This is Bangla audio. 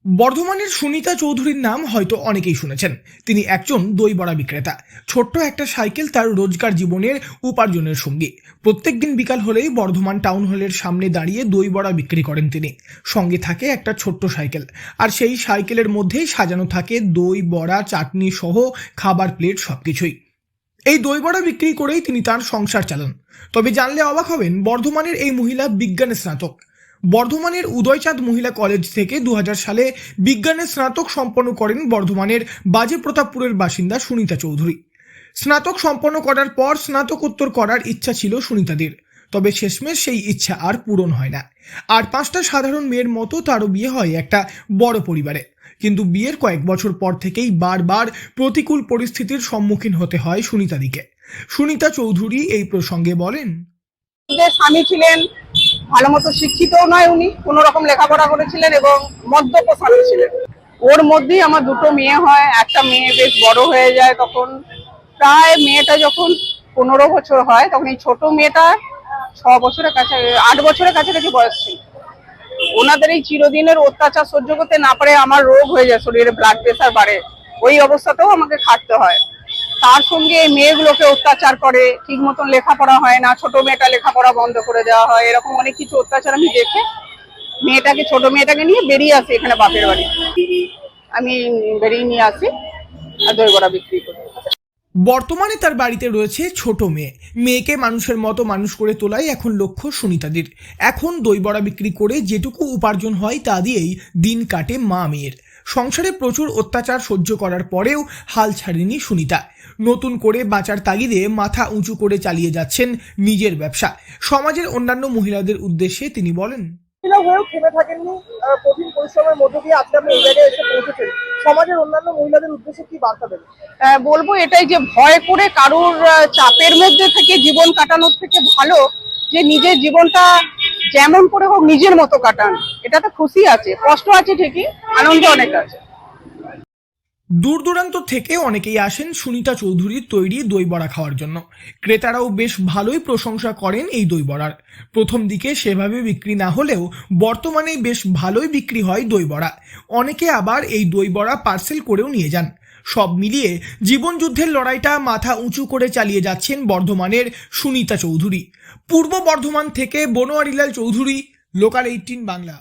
বর্ধমানের সুনিতা চৌধুরীর নাম হয়তো অনেকেই শুনেছেন। তিনি একজন দই বড়া বিক্রেতা। ছোট্ট একটা সাইকেল তার রোজগার জীবনের উপার্জনের সঙ্গী। প্রত্যেকদিন বিকাল হলেই বর্ধমান টাউন হলের সামনে দাঁড়িয়ে দই বড়া বিক্রি করেন তিনি। সঙ্গে থাকে একটা ছোট্ট সাইকেল, আর সেই সাইকেলের মধ্যেই সাজানো থাকে দই বড়া, চাটনি সহ খাবার প্লেট সবকিছুই। এই দই বড়া বিক্রি করেই তিনি তার সংসার চালান। তবে জানলে অবাক হবেন, বর্ধমানের এই মহিলা বিজ্ঞানে স্নাতক। বর্ধমানের উদয়চাঁদ মহিলা কলেজ থেকে 2000 সালে বিজ্ঞানে স্নাতক সম্পন্ন করেন বর্ধমানের বাজে প্রতাপপুরের বাসিন্দা সুনিতা চৌধুরী। স্নাতক সম্পন্ন করার পর স্নাতকোত্তর করার ইচ্ছা ছিল সুনিতাদের, তবে শেষমেশ সেই ইচ্ছা আর পূরণ হয় না। আর 5টা সাধারণ মেয়ের মতো তারও বিয়ে হয় একটা বড় পরিবারে। কিন্তু বিয়ের কয়েক বছর পর থেকেই বারবার প্রতিকূল পরিস্থিতির সম্মুখীন হতে হয় সুনিতাদিকে। সুনিতা চৌধুরী এই প্রসঙ্গে বলেন, স্বামী ছিলেন ভালো মতো শিক্ষিত নয়, উনি কোনো রকম লেখাপড়া করেছিলেন এবং মদ্যপ স্বামী ছিলেন। ওর মধ্যেই আমার দুটো মেয়ে হয়। একটা মেয়ে বেশ বড় হয়ে যায়, তখন প্রায় মেয়েটা যখন 15 বছর হয়, তখন এই ছোট মেয়েটা 6 বছরের কাছে 8 বছরের কাছাকাছি বয়স ছিল। ওনাদের এই চিরদিনের অত্যাচার সহ্য করতে না পারে আমার রোগ হয়ে যায়, শরীরে ব্লাড প্রেশার বাড়ে। ওই অবস্থাতেও আমাকে খাটতে হয়। তার সঙ্গে এই মেয়েগুলোকে অত্যাচার করে, ঠিক মতন লেখাপড়া হয় না, ছোট মেয়েটা লেখাপড়া বন্ধ করে দেওয়া হয়, এরকম অনেক কিছু অত্যাচার আমি দেখে ছোট মেয়েটাকে নিয়ে বেরিয়ে আসি এখানে বাপের বাড়ি। আমি বেরিয়ে নিয়ে আসি আর দই বড়া বিক্রি করি। বর্তমানে তার বাড়িতে রয়েছে ছোট মেয়ে। মেয়েকে মানুষের মতো মানুষ করে তোলাই এখন লক্ষ্য সুনিতাদের। এখন দই বড়া বিক্রি করে যেটুকু উপার্জন হয় তা দিয়েই দিন কাটে মা মেয়ের। সংসারে প্রচুর অত্যাচার সহ্য করার পরেও হাল ছাড়েনি সুনিতা। নতুন করে বাঁচার তাগিদে মাথা উঁচু করে চালিয়ে যাচ্ছেন নিজের ব্যবসা। সমাজের অন্যান্য মহিলাদের উদ্দেশ্যে তিনি বলেন, থেমে থাকেননি। কঠিন পরিশ্রমের মধ্য দিয়ে আজকে আপনি এই জায়গায় এসে পৌঁছেছেন। সমাজের অন্যান্য মহিলাদের উদ্দেশ্যে কি বার্তা দেবেন? বলবো এটাই যে ভয় করে কারুর চাপের মধ্যে থেকে জীবন কাটানোর থেকে ভালো যে নিজের জীবনটা যেমন করে হোক নিজের মতো কাটান। এটাতে খুশি আছে, কষ্ট আছে ঠিকই, আনন্দ অনেক আছে। দূর দূরান্ত থেকে অনেকেই আসেন সুনিতা চৌধুরীর তৈরি দই বড়া খাওয়ার জন্য। ক্রেতারাও বেশ ভালোই প্রশংসা করেন এই দই বড়ার। প্রথম দিকে সেভাবে বিক্রি না হলেও বর্তমানে বেশ ভালোই বিক্রি হয় দই বড়া। অনেকে আবার এই দই বড়া পার্সেল করেও নিয়ে যান। সব মিলিয়ে জীবনযুদ্ধের লড়াইটা মাথা উঁচু করে চালিয়ে যাচ্ছেন বর্ধমানের সুনিতা চৌধুরী। পূর্ব বর্ধমান থেকে বনোয়ারিলাল চৌধুরী, লোকাল 18 বাংলা।